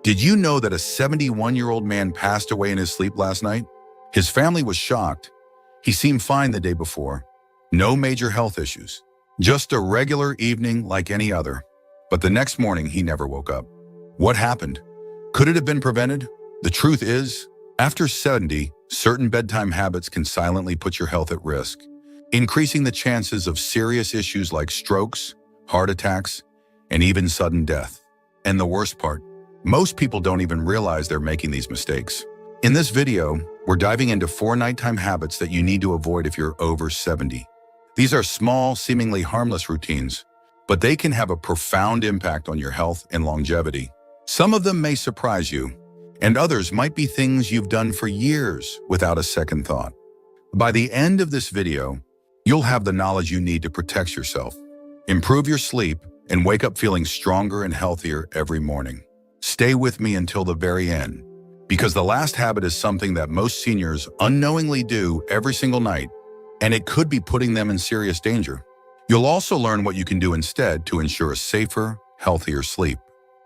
Did you know that a 71-year-old man passed away in his sleep last night? His family was shocked. He seemed fine the day before. No major health issues. Just a regular evening like any other. But the next morning, he never woke up. What happened? Could it have been prevented? The truth is, after 70, certain bedtime habits can silently put your health at risk, increasing the chances of serious issues like strokes, heart attacks, and even sudden death. And the worst part, most people don't even realize they're making these mistakes. In this video, we're diving into 4 nighttime habits that you need to avoid if you're over 70. These are small, seemingly harmless routines, but they can have a profound impact on your health and longevity. Some of them may surprise you, and others might be things you've done for years without a second thought. By the end of this video, you'll have the knowledge you need to protect yourself, improve your sleep, and wake up feeling stronger and healthier every morning. Stay with me until the very end, because the last habit is something that most seniors unknowingly do every single night, and it could be putting them in serious danger. You'll also learn what you can do instead to ensure a safer, healthier sleep.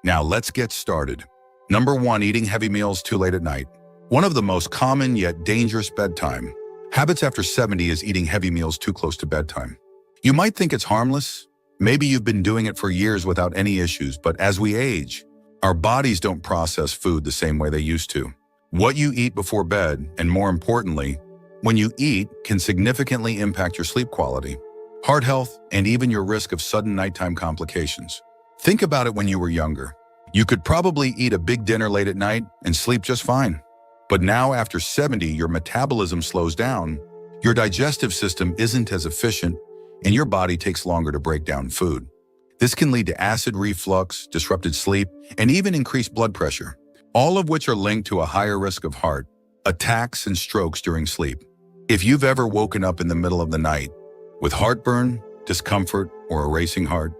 Now let's get started. Number 1, eating heavy meals too late at night. One of the most common yet dangerous bedtime habits after 70 is eating heavy meals too close to bedtime. You might think it's harmless. Maybe you've been doing it for years without any issues, but as we age, our bodies don't process food the same way they used to. What you eat before bed, and more importantly, when you eat, can significantly impact your sleep quality, heart health, and even your risk of sudden nighttime complications. Think about it when you were younger. You could probably eat a big dinner late at night and sleep just fine. But now after 70, your metabolism slows down, your digestive system isn't as efficient, and your body takes longer to break down food. This can lead to acid reflux, disrupted sleep, and even increased blood pressure, all of which are linked to a higher risk of heart attacks and strokes during sleep. If you've ever woken up in the middle of the night with heartburn, discomfort, or a racing heart,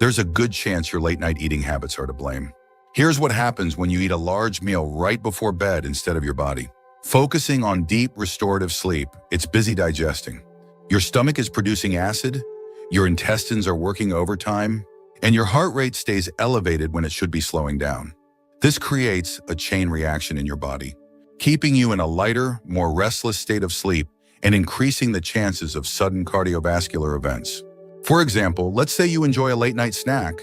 there's a good chance your late-night eating habits are to blame. Here's what happens when you eat a large meal right before bed instead of your body. Focusing on deep, restorative sleep, it's busy digesting. Your stomach is producing acid, your intestines are working overtime, and your heart rate stays elevated when it should be slowing down. This creates a chain reaction in your body, keeping you in a lighter, more restless state of sleep and increasing the chances of sudden cardiovascular events. For example, let's say you enjoy a late-night snack,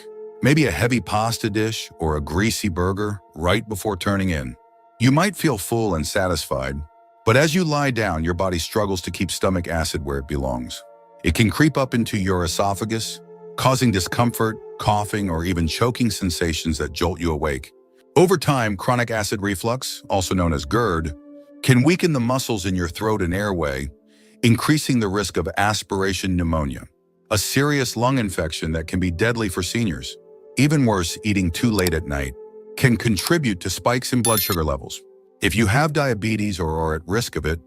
maybe a heavy pasta dish or a greasy burger right before turning in. You might feel full and satisfied, but as you lie down, your body struggles to keep stomach acid where it belongs. It can creep up into your esophagus, causing discomfort, coughing, or even choking sensations that jolt you awake. Over time, chronic acid reflux, also known as GERD, can weaken the muscles in your throat and airway, increasing the risk of aspiration pneumonia, a serious lung infection that can be deadly for seniors. Even worse, eating too late at night can contribute to spikes in blood sugar levels. If you have diabetes or are at risk of it,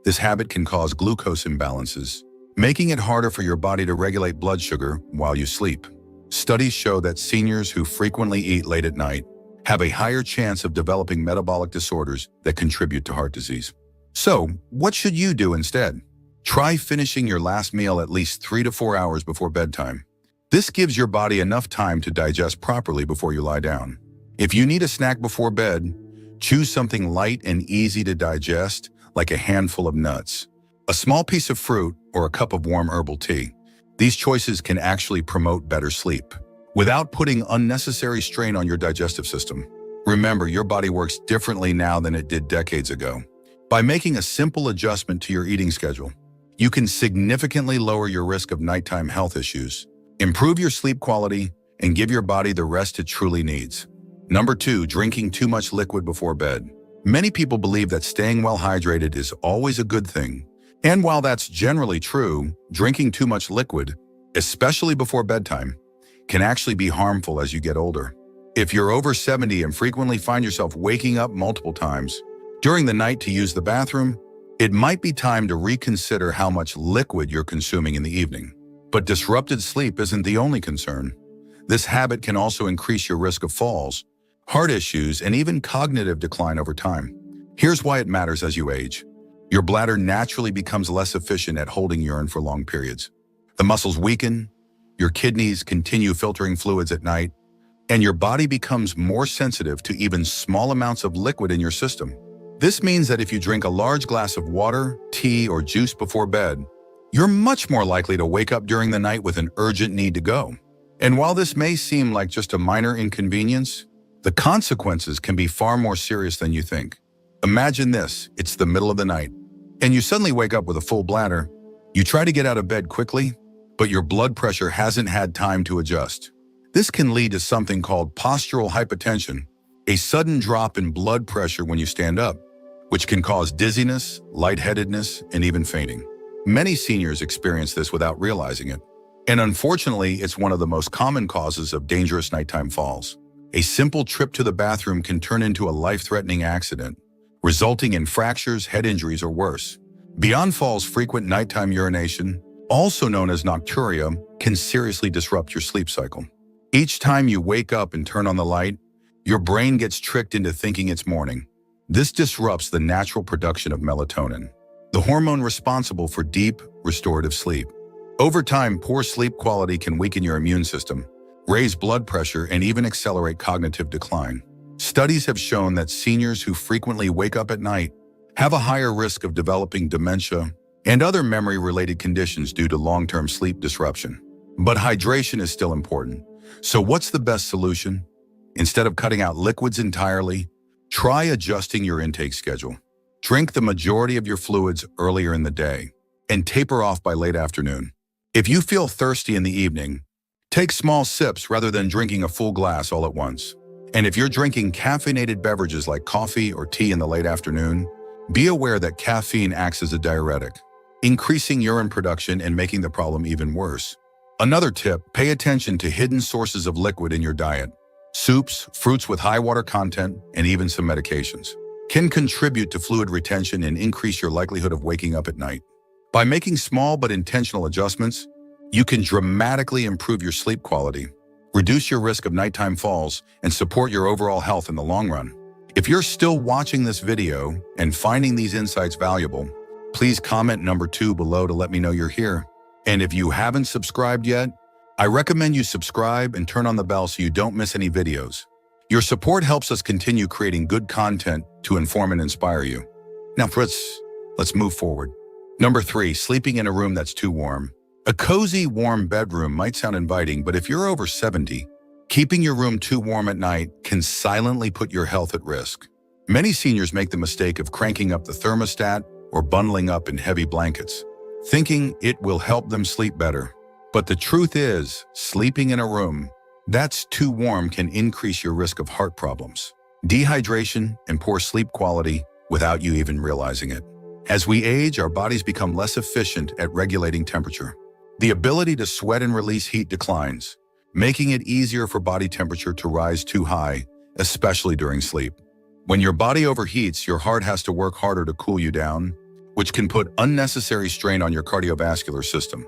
this habit can cause glucose imbalances, making it harder for your body to regulate blood sugar while you sleep. Studies show that seniors who frequently eat late at night have a higher chance of developing metabolic disorders that contribute to heart disease. So, what should you do instead? Try finishing your last meal at least 3 to 4 hours before bedtime. This gives your body enough time to digest properly before you lie down. If you need a snack before bed, choose something light and easy to digest, like a handful of nuts, a small piece of fruit, or a cup of warm herbal tea. These choices can actually promote better sleep without putting unnecessary strain on your digestive system. Remember, your body works differently now than it did decades ago. By making a simple adjustment to your eating schedule, you can significantly lower your risk of nighttime health issues, improve your sleep quality, and give your body the rest it truly needs. Number 2, drinking too much liquid before bed. Many people believe that staying well hydrated is always a good thing. And while that's generally true, drinking too much liquid, especially before bedtime, can actually be harmful as you get older. If you're over 70 and frequently find yourself waking up multiple times during the night to use the bathroom, it might be time to reconsider how much liquid you're consuming in the evening. But disrupted sleep isn't the only concern. This habit can also increase your risk of falls, heart issues, and even cognitive decline over time. Here's why it matters as you age. Your bladder naturally becomes less efficient at holding urine for long periods. The muscles weaken, your kidneys continue filtering fluids at night, and your body becomes more sensitive to even small amounts of liquid in your system. This means that if you drink a large glass of water, tea, or juice before bed, you're much more likely to wake up during the night with an urgent need to go. And while this may seem like just a minor inconvenience, the consequences can be far more serious than you think. Imagine this: it's the middle of the night, and you suddenly wake up with a full bladder. You try to get out of bed quickly, but your blood pressure hasn't had time to adjust. This can lead to something called postural hypotension, a sudden drop in blood pressure when you stand up, which can cause dizziness, lightheadedness, and even fainting. Many seniors experience this without realizing it. And unfortunately, it's one of the most common causes of dangerous nighttime falls. A simple trip to the bathroom can turn into a life-threatening accident, resulting in fractures, head injuries, or worse. Beyond falls, frequent nighttime urination, also known as nocturia, can seriously disrupt your sleep cycle. Each time you wake up and turn on the light, your brain gets tricked into thinking it's morning. This disrupts the natural production of melatonin, the hormone responsible for deep, restorative sleep. Over time, poor sleep quality can weaken your immune system, raise blood pressure, and even accelerate cognitive decline. Studies have shown that seniors who frequently wake up at night have a higher risk of developing dementia and other memory-related conditions due to long-term sleep disruption. But hydration is still important. So what's the best solution? Instead of cutting out liquids entirely, try adjusting your intake schedule. Drink the majority of your fluids earlier in the day and taper off by late afternoon. If you feel thirsty in the evening, take small sips rather than drinking a full glass all at once. And if you're drinking caffeinated beverages like coffee or tea in the late afternoon, be aware that caffeine acts as a diuretic, increasing urine production and making the problem even worse. Another tip: pay attention to hidden sources of liquid in your diet. Soups, fruits with high water content, and even some medications can contribute to fluid retention and increase your likelihood of waking up at night. By making small but intentional adjustments, you can dramatically improve your sleep quality, reduce your risk of nighttime falls, and support your overall health in the long run. If you're still watching this video and finding these insights valuable, please comment number 2 below to let me know you're here. And if you haven't subscribed yet, I recommend you subscribe and turn on the bell so you don't miss any videos. Your support helps us continue creating good content to inform and inspire you. Now, let's move forward. Number 3, sleeping in a room that's too warm. A cozy, warm bedroom might sound inviting, but if you're over 70, keeping your room too warm at night can silently put your health at risk. Many seniors make the mistake of cranking up the thermostat or bundling up in heavy blankets, thinking it will help them sleep better. But the truth is, sleeping in a room that's too warm can increase your risk of heart problems, dehydration, and poor sleep quality without you even realizing it. As we age, our bodies become less efficient at regulating temperature. The ability to sweat and release heat declines, making it easier for body temperature to rise too high, especially during sleep. When your body overheats, your heart has to work harder to cool you down, which can put unnecessary strain on your cardiovascular system.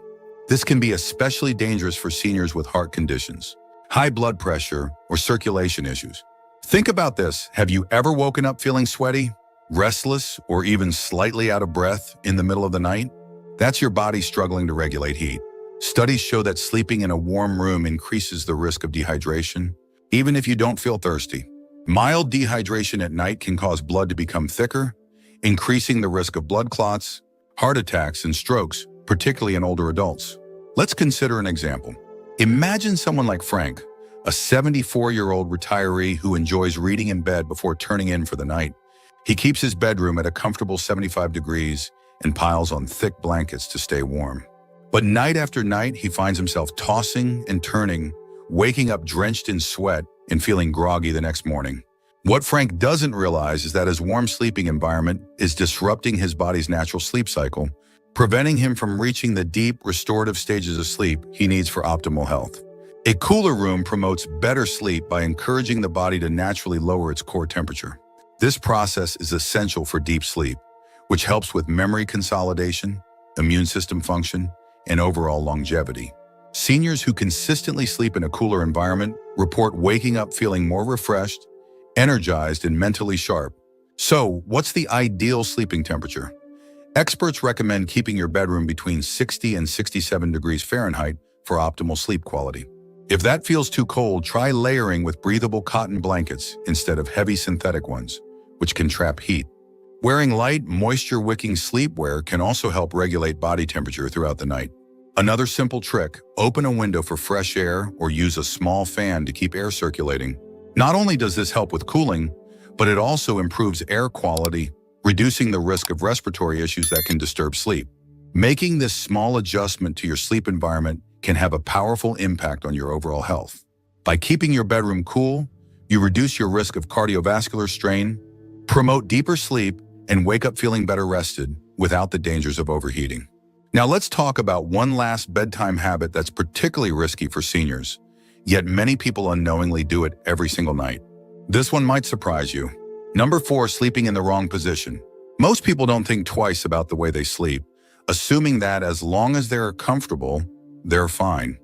This can be especially dangerous for seniors with heart conditions, high blood pressure, or circulation issues. Think about this: have you ever woken up feeling sweaty, restless, or even slightly out of breath in the middle of the night? That's your body struggling to regulate heat. Studies show that sleeping in a warm room increases the risk of dehydration, even if you don't feel thirsty. Mild dehydration at night can cause blood to become thicker, increasing the risk of blood clots, heart attacks, and strokes, particularly in older adults. Let's consider an example. Imagine someone like Frank, a 74-year-old retiree who enjoys reading in bed before turning in for the night. He keeps his bedroom at a comfortable 75 degrees and piles on thick blankets to stay warm. But night after night, he finds himself tossing and turning, waking up drenched in sweat and feeling groggy the next morning. What Frank doesn't realize is that his warm sleeping environment is disrupting his body's natural sleep cycle, preventing him from reaching the deep, restorative stages of sleep he needs for optimal health. A cooler room promotes better sleep by encouraging the body to naturally lower its core temperature. This process is essential for deep sleep, which helps with memory consolidation, immune system function, and overall longevity. Seniors who consistently sleep in a cooler environment report waking up feeling more refreshed, energized, and mentally sharp. So, what's the ideal sleeping temperature? Experts recommend keeping your bedroom between 60 and 67 degrees Fahrenheit for optimal sleep quality. If that feels too cold, try layering with breathable cotton blankets instead of heavy synthetic ones, which can trap heat. Wearing light, moisture-wicking sleepwear can also help regulate body temperature throughout the night. Another simple trick, open a window for fresh air or use a small fan to keep air circulating. Not only does this help with cooling, but it also improves air quality, reducing the risk of respiratory issues that can disturb sleep. Making this small adjustment to your sleep environment can have a powerful impact on your overall health. By keeping your bedroom cool, you reduce your risk of cardiovascular strain, promote deeper sleep, and wake up feeling better rested without the dangers of overheating. Now let's talk about one last bedtime habit that's particularly risky for seniors, yet many people unknowingly do it every single night. This one might surprise you. Number 4, sleeping in the wrong position. Most people don't think twice about the way they sleep, assuming that as long as they're comfortable, they're fine.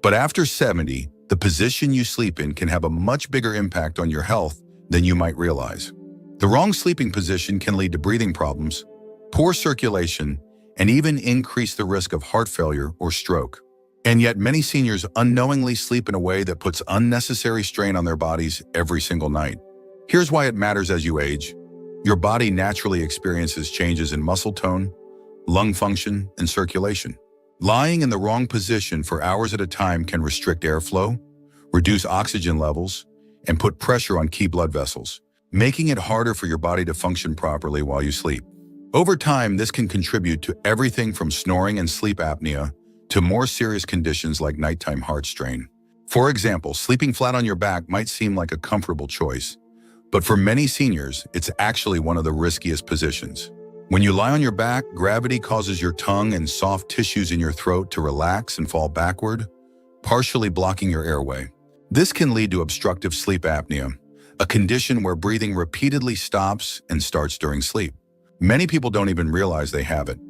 But after 70, the position you sleep in can have a much bigger impact on your health than you might realize. The wrong sleeping position can lead to breathing problems, poor circulation, and even increase the risk of heart failure or stroke. And yet many seniors unknowingly sleep in a way that puts unnecessary strain on their bodies every single night. Here's why it matters as you age. Your body naturally experiences changes in muscle tone, lung function, and circulation. Lying in the wrong position for hours at a time can restrict airflow, reduce oxygen levels, and put pressure on key blood vessels, making it harder for your body to function properly while you sleep. Over time, this can contribute to everything from snoring and sleep apnea to more serious conditions like nighttime heart strain. For example, sleeping flat on your back might seem like a comfortable choice, but for many seniors, it's actually one of the riskiest positions. When you lie on your back, gravity causes your tongue and soft tissues in your throat to relax and fall backward, partially blocking your airway. This can lead to obstructive sleep apnea, a condition where breathing repeatedly stops and starts during sleep. Many people don't even realize they have it,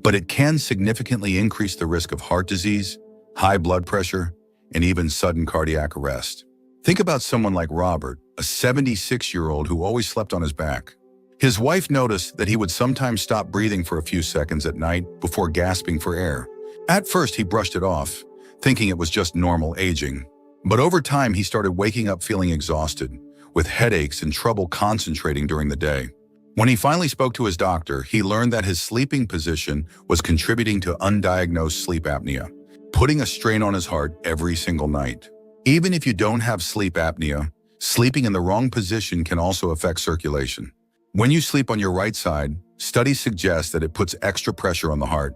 but it can significantly increase the risk of heart disease, high blood pressure, and even sudden cardiac arrest. Think about someone like Robert, a 76-year-old who always slept on his back. His wife noticed that he would sometimes stop breathing for a few seconds at night before gasping for air. At first, he brushed it off, thinking it was just normal aging. But over time, he started waking up feeling exhausted, with headaches and trouble concentrating during the day. When he finally spoke to his doctor, he learned that his sleeping position was contributing to undiagnosed sleep apnea, putting a strain on his heart every single night. Even if you don't have sleep apnea, sleeping in the wrong position can also affect circulation. When you sleep on your right side, studies suggest that it puts extra pressure on the heart,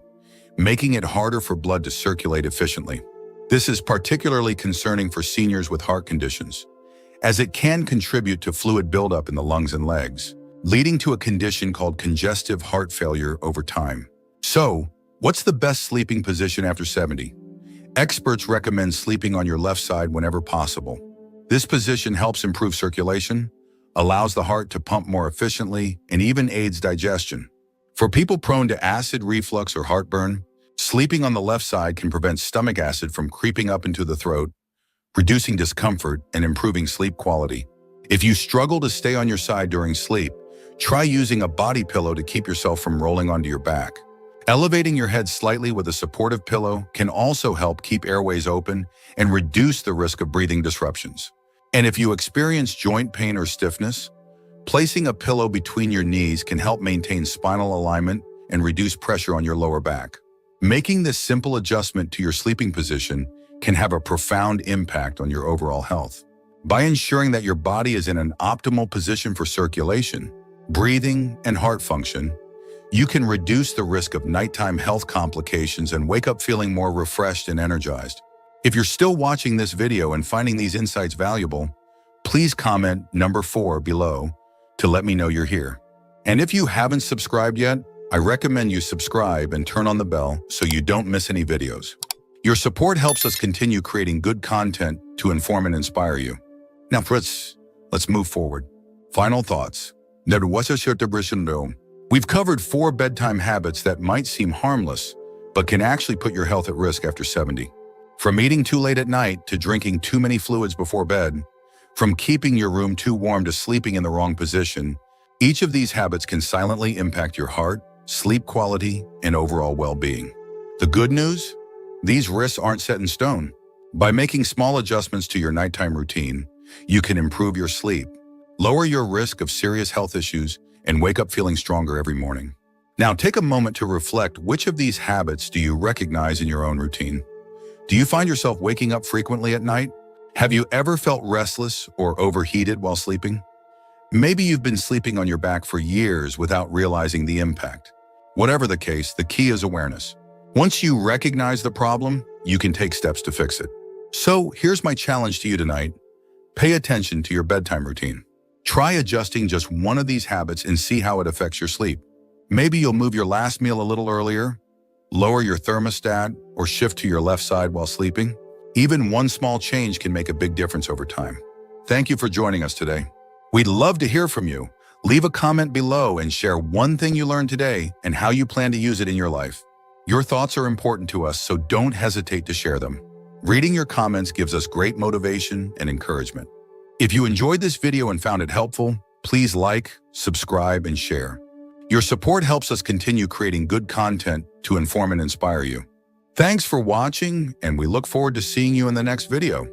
making it harder for blood to circulate efficiently. This is particularly concerning for seniors with heart conditions, as it can contribute to fluid buildup in the lungs and legs, leading to a condition called congestive heart failure over time. So, what's the best sleeping position after 70? Experts recommend sleeping on your left side whenever possible. This position helps improve circulation, allows the heart to pump more efficiently, and even aids digestion. For people prone to acid reflux or heartburn, sleeping on the left side can prevent stomach acid from creeping up into the throat, reducing discomfort and improving sleep quality. If you struggle to stay on your side during sleep, try using a body pillow to keep yourself from rolling onto your back. Elevating your head slightly with a supportive pillow can also help keep airways open and reduce the risk of breathing disruptions. And if you experience joint pain or stiffness, placing a pillow between your knees can help maintain spinal alignment and reduce pressure on your lower back. Making this simple adjustment to your sleeping position can have a profound impact on your overall health. By ensuring that your body is in an optimal position for circulation, breathing, and heart function, you can reduce the risk of nighttime health complications and wake up feeling more refreshed and energized. If you're still watching this video and finding these insights valuable, please comment number 4 below to let me know you're here. And if you haven't subscribed yet, I recommend you subscribe and turn on the bell so you don't miss any videos. Your support helps us continue creating good content to inform and inspire you. Now, let's move forward. Final thoughts. We've covered 4 bedtime habits that might seem harmless, but can actually put your health at risk after 70. From eating too late at night to drinking too many fluids before bed, from keeping your room too warm to sleeping in the wrong position, each of these habits can silently impact your heart, sleep quality, and overall well-being. The good news? These risks aren't set in stone. By making small adjustments to your nighttime routine, you can improve your sleep, lower your risk of serious health issues, and wake up feeling stronger every morning. Now, take a moment to reflect, which of these habits do you recognize in your own routine? Do you find yourself waking up frequently at night? Have you ever felt restless or overheated while sleeping? Maybe you've been sleeping on your back for years without realizing the impact. Whatever the case, the key is awareness. Once you recognize the problem, you can take steps to fix it. So here's my challenge to you tonight. Pay attention to your bedtime routine. Try adjusting just one of these habits and see how it affects your sleep. Maybe you'll move your last meal a little earlier, lower your thermostat, or shift to your left side while sleeping. Even one small change can make a big difference over time. Thank you for joining us today. We'd love to hear from you. Leave a comment below and share one thing you learned today and how you plan to use it in your life. Your thoughts are important to us, so don't hesitate to share them. Reading your comments gives us great motivation and encouragement. If you enjoyed this video and found it helpful, please like, subscribe, and share. Your support helps us continue creating good content to inform and inspire you. Thanks for watching, and we look forward to seeing you in the next video.